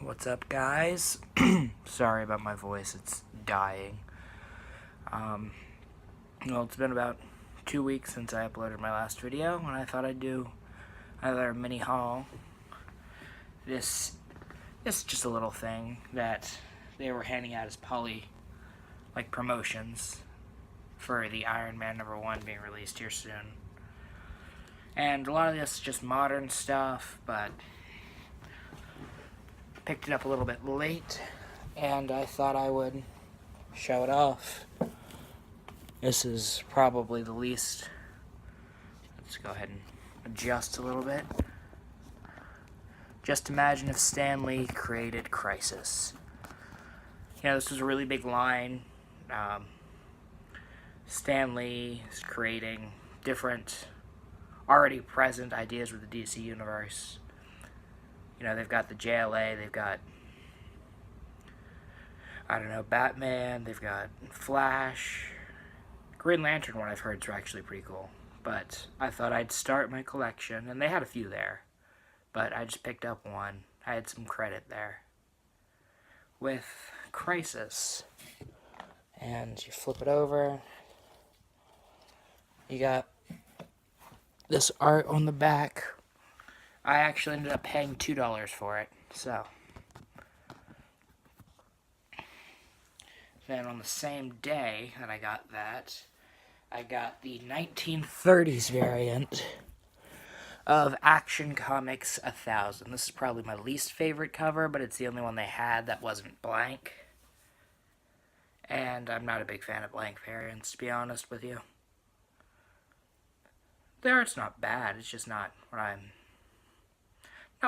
What's up, guys? Sorry about my voice, it's dying. Well, it's been about 2 weeks since I uploaded my last video, and I thought I'd do another mini haul. This is just a little thing that they were handing out as promotions for the Iron Man #1 being released here soon. And a lot of this is just modern stuff, but picked it up a little bit late, and I thought I would show it off. This is probably the least. Let's go ahead and adjust a little bit. Just imagine if Stan Lee created Crisis. You know, this was a really big line. Stan Lee is creating different, already present ideas with the DC Universe. You know, they've got the JLA, they've got, I don't know, Batman, they've got Flash. Green Lantern one I've heard is actually pretty cool. But I thought I'd start my collection, and they had a few there. But I just picked up one. I had some credit there. With Crisis. And you flip it over. You got this art on the back. I actually ended up paying $2 for it, so. Then on the same day that I got that, I got the 1930s variant of Action Comics 1000. This is probably my least favorite cover, but it's the only one they had that wasn't blank. And I'm not a big fan of blank variants, to be honest with you. The art's not bad, it's just not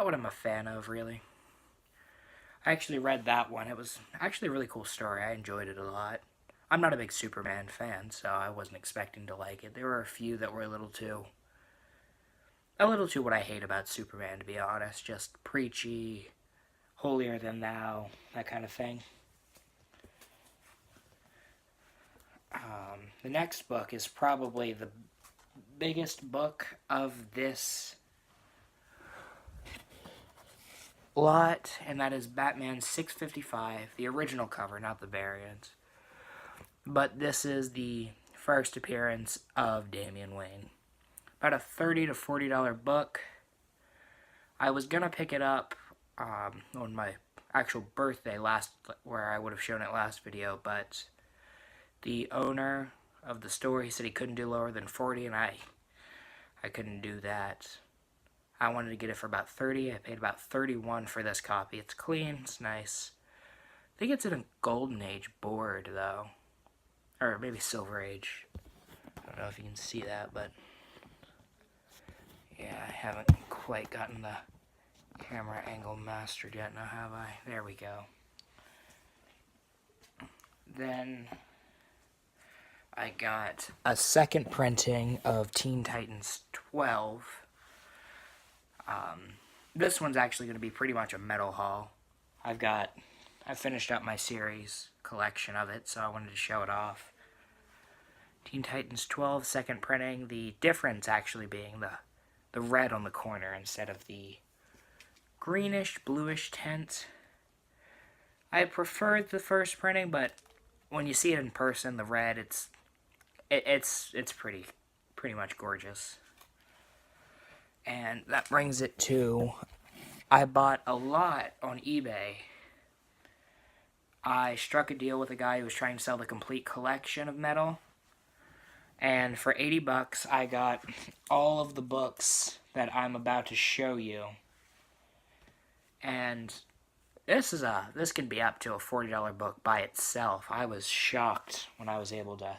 what I'm a fan of, really. I actually read that one. It was actually a really cool story. I enjoyed it a lot. I'm not a big Superman fan, so I wasn't expecting to like it. There were a few that were a little too what I hate about Superman, to be honest. Just preachy, holier than thou, that kind of thing. The next book is probably the biggest book of this lot, and that is Batman 655, the original cover, not the variant. But this is the first appearance of Damian Wayne. About a $30 to $40 book. I was gonna pick it up on my actual birthday where I would have shown it last video, but the owner of the store, he said he couldn't do lower than 40, and I couldn't do that. I wanted to get it for about 30. I paid about 31 for this copy. It's clean, it's nice. I think it's in a Golden Age board, though. Or maybe Silver Age. I don't know if you can see that, but yeah, I haven't quite gotten the camera angle mastered yet, now have I? There we go. Then I got a second printing of Teen Titans 12. This one's actually going to be pretty much a metal haul. I finished up my series collection of it, so I wanted to show it off. Teen Titans 12, second printing. The difference actually being the red on the corner instead of the greenish, bluish tint. I preferred the first printing, but when you see it in person, the red, it's pretty much gorgeous. And that brings it to, I bought a lot on eBay. I struck a deal with a guy who was trying to sell the complete collection of metal. And for 80 bucks, I got all of the books that I'm about to show you. And this can be up to a $40 book by itself. I was shocked when I was able to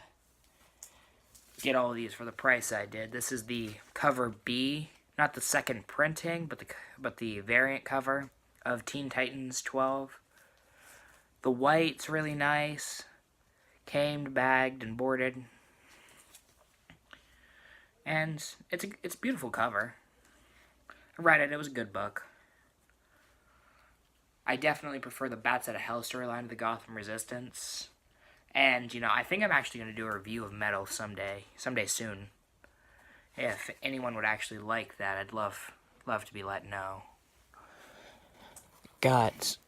get all of these for the price I did. This is the cover B, not the second printing, but the variant cover of Teen Titans 12. The white's really nice, camed, bagged, and boarded. And it's a beautiful cover. I read it, it was a good book. I definitely prefer the Bats Out of Hell storyline to the Gotham Resistance. And, you know, I think I'm actually going to do a review of Metal someday soon. If anyone would actually like that, I'd love to be let know. Got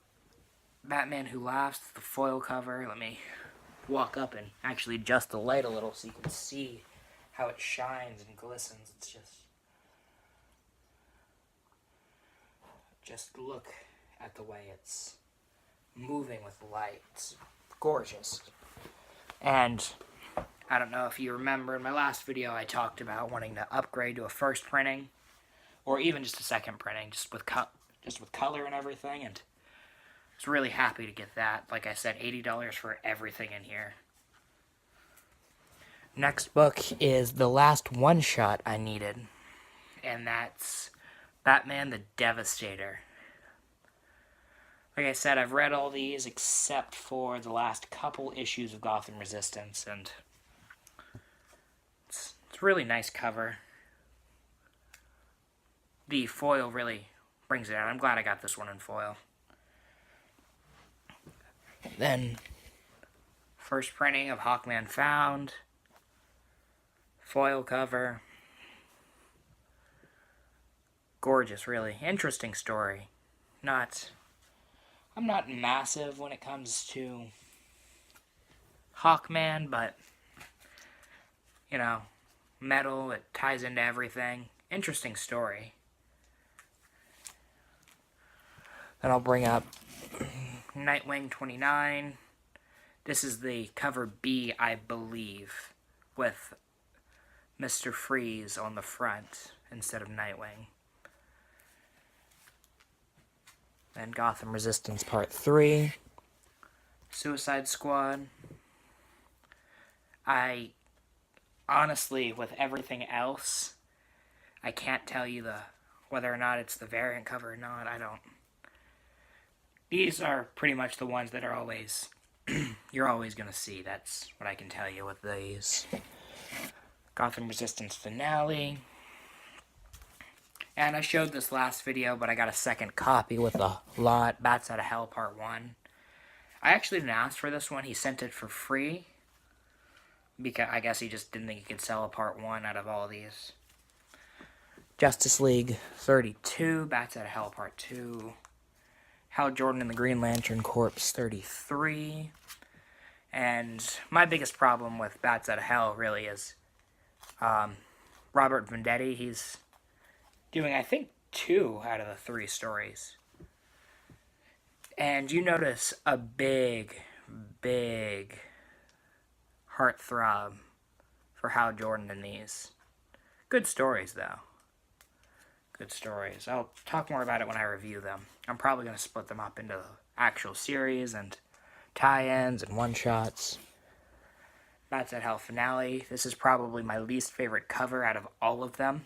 Batman Who Laughs, the foil cover. Let me walk up and actually adjust the light a little so you can see how it shines and glistens. It's just look at the way it's moving with light. It's gorgeous. And I don't know if you remember, in my last video I talked about wanting to upgrade to a first printing, or even just a second printing, just with color and everything, and I was really happy to get that. Like I said, $80 for everything in here. Next book is the last one-shot I needed, and that's Batman the Devastator. Like I said, I've read all these except for the last couple issues of Gotham Resistance, and it's a really nice cover. The foil really brings it out. I'm glad I got this one in foil. Then, first printing of Hawkman Found. Foil cover. Gorgeous, really. Interesting story. I'm not massive when it comes to Hawkman, but, you know, metal, it ties into everything. Interesting story. Then I'll bring up Nightwing 29. This is the cover B, I believe, with Mr. Freeze on the front instead of Nightwing. Then Gotham Resistance Part 3. Suicide Squad. I honestly, with everything else, I can't tell you whether or not it's the variant cover or not. I don't. These are pretty much the ones that are always, you're always going to see. That's what I can tell you with these. Gotham Resistance Finale. And I showed this last video, but I got a second copy with a lot. Bats Out of Hell Part 1. I actually didn't ask for this one. He sent it for free. Because I guess he just didn't think he could sell a Part 1 out of all of these. Justice League 32. Bats Out of Hell Part 2. Hal Jordan and the Green Lantern Corps 33. And my biggest problem with Bats Out of Hell really is Robert Venditti. He's doing, I think, 2 out of the 3 stories. And you notice a big heartthrob for Hal Jordan in these. Good stories, though. Good stories. I'll talk more about it when I review them. I'm probably going to split them up into actual series and tie-ins and one-shots. Bats Out of Hell Finale. This is probably my least favorite cover out of all of them.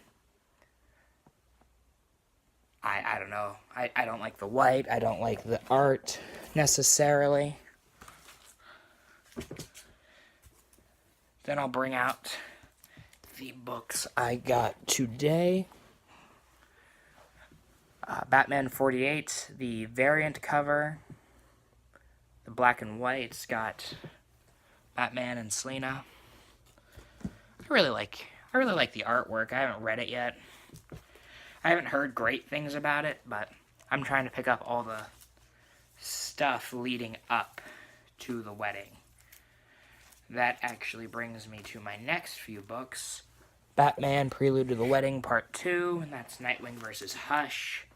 I don't know. I don't like the white. I don't like the art necessarily. Then I'll bring out the books I got today. Batman 48, the variant cover. The black and white's got Batman and Selina. I really like the artwork. I haven't read it yet. I haven't heard great things about it, but I'm trying to pick up all the stuff leading up to the wedding. That actually brings me to my next few books. Batman Prelude to the Wedding Part 2, and that's Nightwing vs. Hush.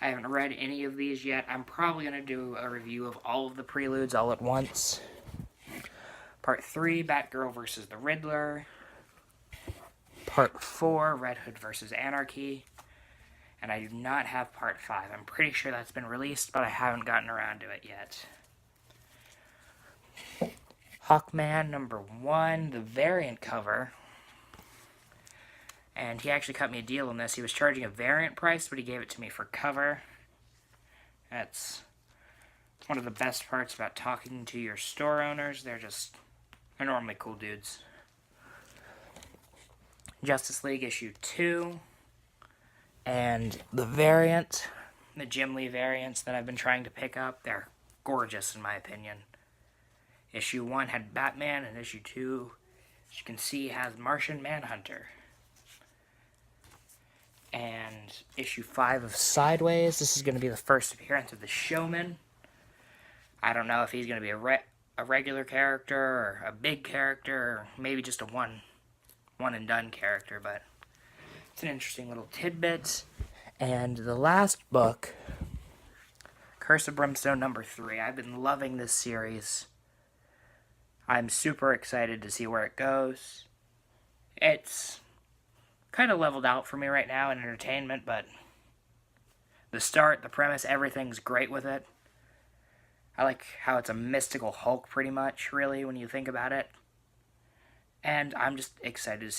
I haven't read any of these yet. I'm probably going to do a review of all of the preludes all at once. Part 3, Batgirl vs. the Riddler. Part 4, Red Hood vs. Anarchy. And I do not have Part 5. I'm pretty sure that's been released, but I haven't gotten around to it yet. Hawkman number 1, the variant cover. And he actually cut me a deal on this. He was charging a variant price, but he gave it to me for cover. That's one of the best parts about talking to your store owners. They're normally cool dudes. Justice League issue 2. And the variant, the Jim Lee variants that I've been trying to pick up, they're gorgeous in my opinion. Issue 1 had Batman, and issue 2, as you can see, has Martian Manhunter. and issue 5 of Sideways. This is going to be the first appearance of the Showman. I don't know if he's going to be a regular character or a big character, or maybe just a one and done character, but it's an interesting little tidbit. And the last book, Curse of Brimstone number 3. I've been loving this series. I'm super excited to see where it goes. It's kind of leveled out for me right now in entertainment, but the start, the premise, everything's great with it. I like how it's a mystical Hulk pretty much, really, when you think about it. And I'm just excited to see